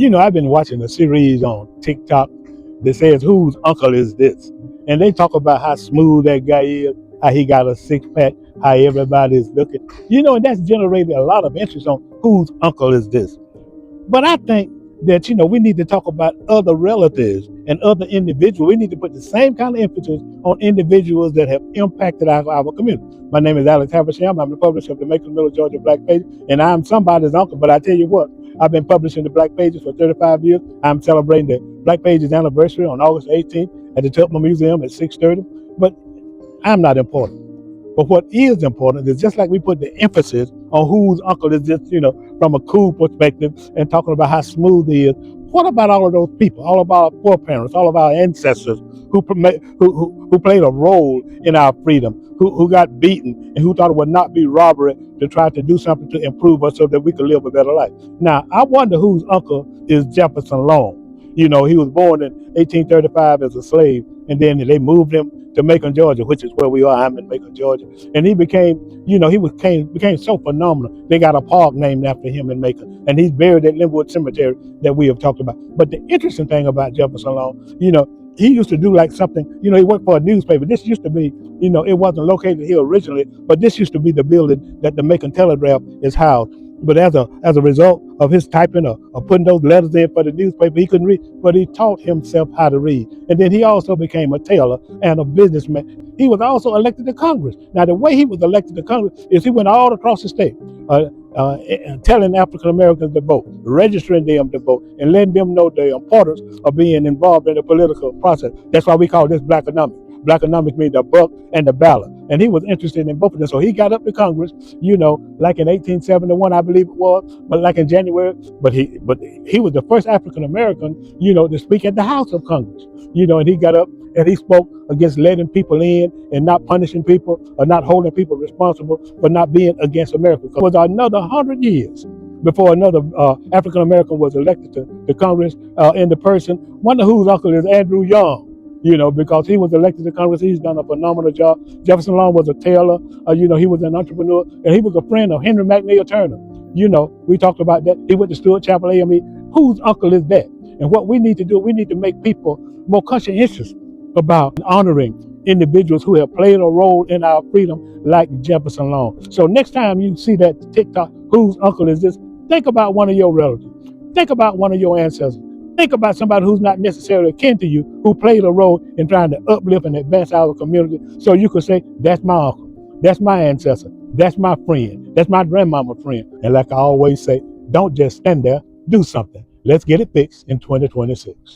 I've been watching a series on TikTok that says, "Whose uncle is this?" And they talk about how smooth that guy is, how he got a six pack, how everybody's looking. And that's generated a lot of interest on whose uncle is this. But I think that, we need to talk about other relatives and other individuals. We need to put the same kind of emphasis on individuals that have impacted our community. My name is Alex Haversham. I'm the publisher of the Macon, Georgia Black Pages, and I'm somebody's uncle. But I tell you what, I've been publishing the Black Pages for 35 years. I'm celebrating the Black Pages anniversary on August 18th at the Tupman Museum at 6:30. But I'm not important. But what is important is, just like we put the emphasis on whose uncle is this, from a cool perspective and talking about how smooth he is, what about all of those people, all of our foreparents, all of our ancestors who played a role in our freedom, who got beaten and who thought it would not be robbery to try to do something to improve us so that we could live a better life? Now, I wonder whose uncle is Jefferson Long. He was born in 1835 as a slave, and then they moved him to Macon, Georgia, which is where we are. I'm in Macon, Georgia. And he became so phenomenal. They got a park named after him in Macon. And he's buried at Linwood Cemetery that we have talked about. But the interesting thing about Jefferson Long, he used to do like something, he worked for a newspaper. This used to be, it wasn't located here originally, but this used to be the building that the Macon Telegraph is housed. But as a result of his typing or putting those letters in for the newspaper, he couldn't read, but he taught himself how to read. And then he also became a tailor and a businessman. He was also elected to Congress. Now, the way he was elected to Congress is he went all across the state, telling African Americans to vote, registering them to vote, and letting them know the importance of being involved in the political process. That's why we call this Blackenomics. Blackenomics means the buck and the ballot. And he was interested in both of them. So he got up to Congress, like in 1871, I believe it was, but like in January. But he was the first African American, to speak at the House of Congress, and he got up and he spoke against letting people in and not punishing people or not holding people responsible for not being against America. It was another 100 years before another African American was elected to Congress in the person. One of whose uncle is Andrew Young. Because he was elected to Congress. He's done a phenomenal job. Jefferson Long was a tailor. He was an entrepreneur, and he was a friend of Henry McNeal Turner. We talked about that. He went to Stewart Chapel AME. Whose uncle is that? And what we need to do, we need to make people more conscientious about honoring individuals who have played a role in our freedom, like Jefferson Long. So next time you see that TikTok, whose uncle is this? Think about one of your relatives. Think about one of your ancestors. Think about somebody who's not necessarily kin to you, who played a role in trying to uplift and advance our community. So you could say, that's my uncle, that's my ancestor, that's my friend, that's my grandmama friend. And like I always say, don't just stand there, do something. Let's get it fixed in 2026.